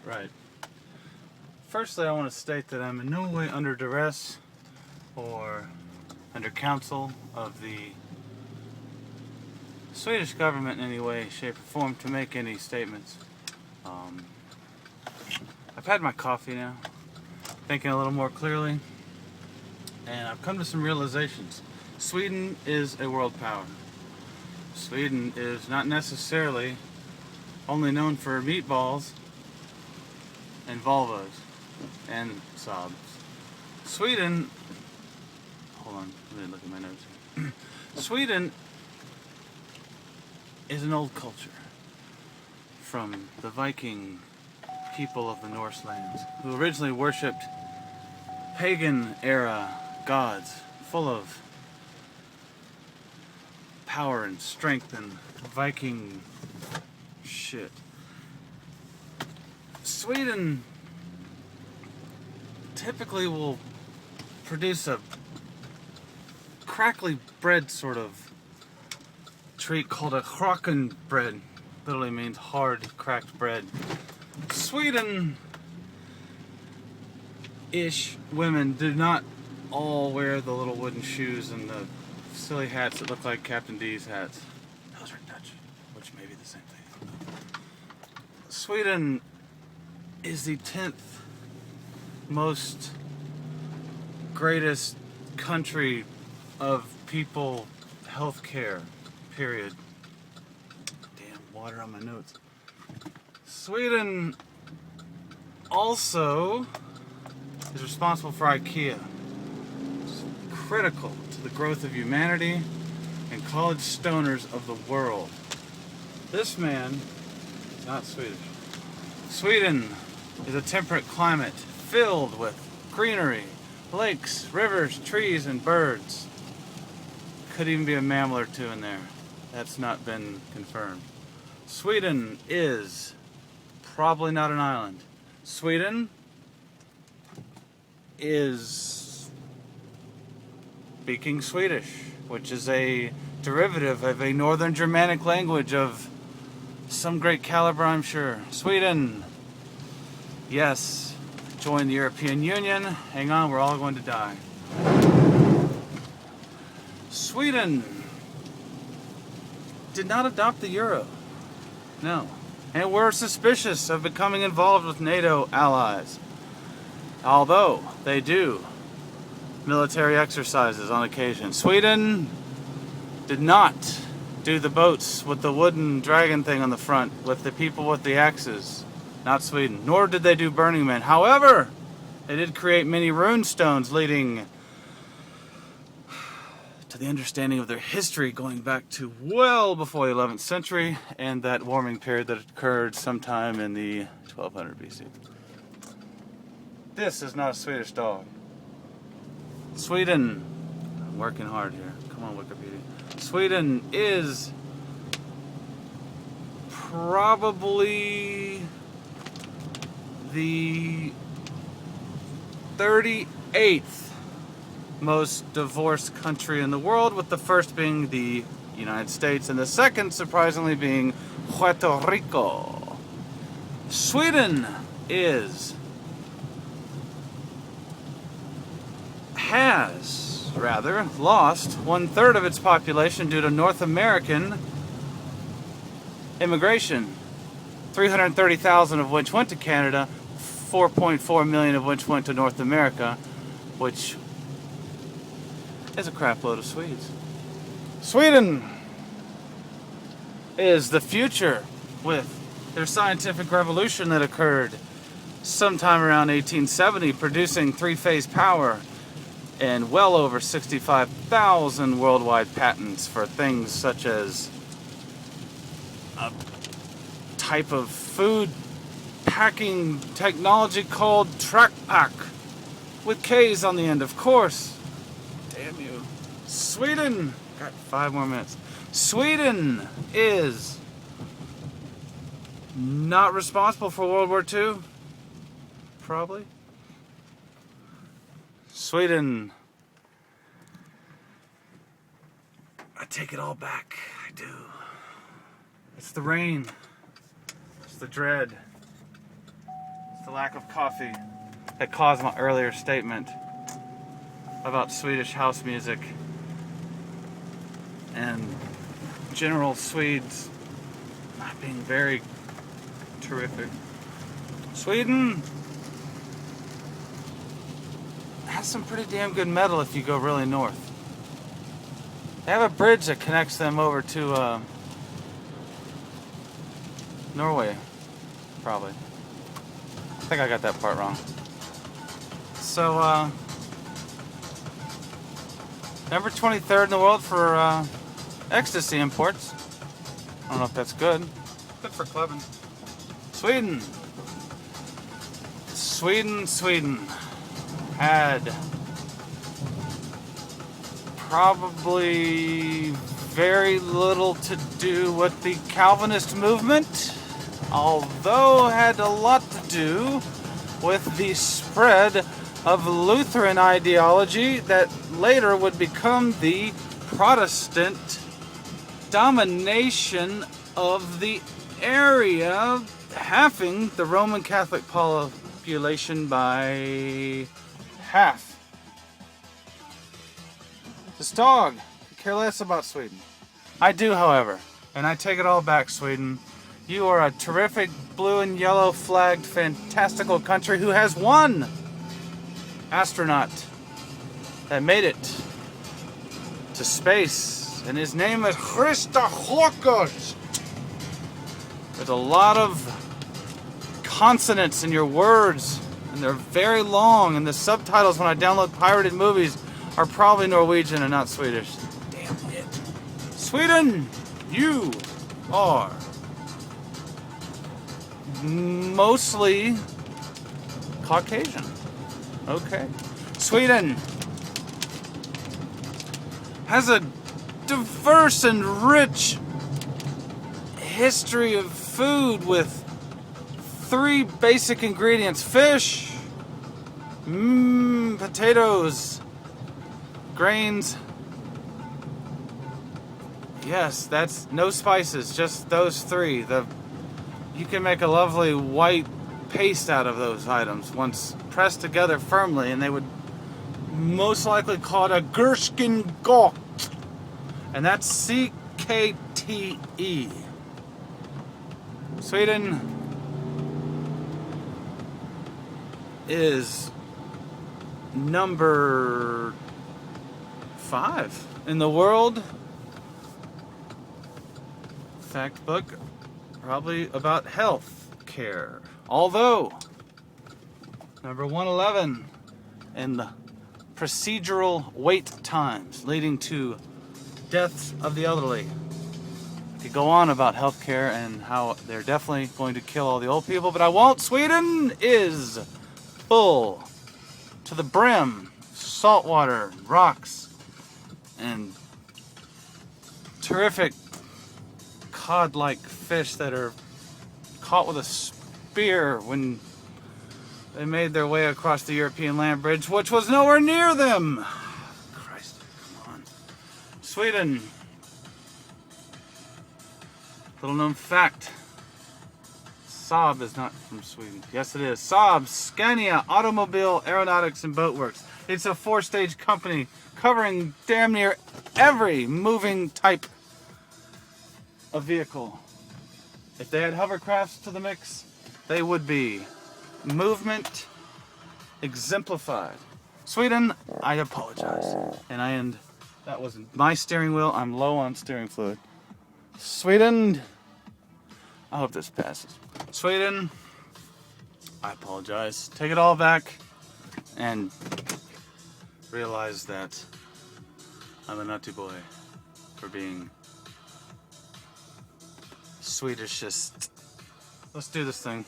Right. Firstly, I want to state that I'm in no way under duress or under counsel of the Swedish government in any way, shape, or form to make any statements. I've had my coffee now, thinking a little more clearly, and I've come to some realizations. Sweden is a world power. Sweden is not necessarily only known for meatballs and Volvos and Saabs. Sweden, hold on, let me look at my notes here. Sweden is an old culture from the Viking people of the Norse lands, who originally worshipped pagan era gods full of power and strength and Viking shit. Sweden typically will produce a crackly bread sort of treat called a kraken bread. Literally means hard cracked bread. Sweden-ish women do not all wear the little wooden shoes and the silly hats that look like Captain D's hats. Those are Dutch, which may be the same thing. Sweden is the 10th most greatest country of people healthcare, period. Damn, water on my notes. Sweden also is responsible for IKEA. It's critical to the growth of humanity and college stoners of the world. This man is not Swedish. Sweden is a temperate climate filled with greenery, lakes, rivers, trees, and birds. Could even be a mammal or two in there. That's not been confirmed. Sweden is probably not an island. Sweden is speaking Swedish, which is a derivative of a Northern Germanic language of some great caliber, I'm sure. Sweden, yes, join the European Union. Hang on, we're all going to die. Sweden did not adopt the euro. No. And we're suspicious of becoming involved with NATO allies. Although they do military exercises on occasion. Sweden did not do the boats with the wooden dragon thing on the front with the people with the axes. Not Sweden. Nor did they do Burning Man. However, they did create many rune stones leading to the understanding of their history going back to well before the 11th century and that warming period that occurred sometime in the 1200 BC. This is not a Swedish dog. Sweden, I'm working hard here. Come on, Wikipedia. Sweden is probably the 38th most divorced country in the world, with the first being the United States and the second, surprisingly, being Puerto Rico. Sweden has lost 1/3 of its population due to North American immigration. 330,000 of which went to Canada, 4.4 million of which went to North America, which is a crap load of Swedes. Sweden is the future with their scientific revolution that occurred sometime around 1870, producing three-phase power and well over 65,000 worldwide patents for things such as a type of food packing technology called Track Pack with K's on the end, of course. Damn you. Sweden, got 5 more minutes. Sweden is not responsible for World War II. Probably. Sweden, I take it all back. I do. It's the rain. It's the dread. It's the lack of coffee that caused my earlier statement about Swedish house music and general Swedes not being very terrific. Sweden has some pretty damn good metal if you go really north. They have a bridge that connects them over to Norway, probably. I think I got that part wrong. So, number 23rd in the world for ecstasy imports. I don't know if that's good. Good for clubbing. Sweden had probably very little to do with the Calvinist movement, although had a lot to do with the spread of Lutheran ideology that later would become the Protestant domination of the area, halving the Roman Catholic population by half. This dog could care less about Sweden. I do, however, and I take it all back, Sweden. You are a terrific blue and yellow flagged fantastical country who has one astronaut that made it to space, and his name is Krista Håkans. There's a lot of consonants in your words, and they're very long, and the subtitles when I download pirated movies are probably Norwegian and not Swedish. Damn it. Sweden, you are mostly Caucasian. Okay. Sweden has a diverse and rich history of food with 3 basic ingredients: fish, potatoes, grains. Yes, that's no spices, just those 3. You can make a lovely white paste out of those items once pressed together firmly, and they would most likely call it a Gerskengot. And that's CKTE. Sweden is number 5 in the world fact book, probably about health care. Although, number 111 in the procedural wait times leading to deaths of the elderly. I could go on about healthcare and how they're definitely going to kill all the old people, but I won't. Sweden is full to the brim, salt water, rocks, and terrific cod-like fish that are caught with a spear when they made their way across the European land bridge, which was nowhere near them. Christ, come on. Sweden. Little known fact. Saab is not from Sweden. Yes, it is. Saab, Scania, Automobile, Aeronautics, and Boatworks. It's a 4-stage company covering damn near every moving type of vehicle. If they had hovercrafts to the mix, they would be movement exemplified. Sweden, I apologize. And that was my steering wheel. I'm low on steering fluid. Sweden, I hope this passes. Sweden, I apologize. Take it all back and realize that I'm a nutty boy for being Swedishist. Let's do this thing.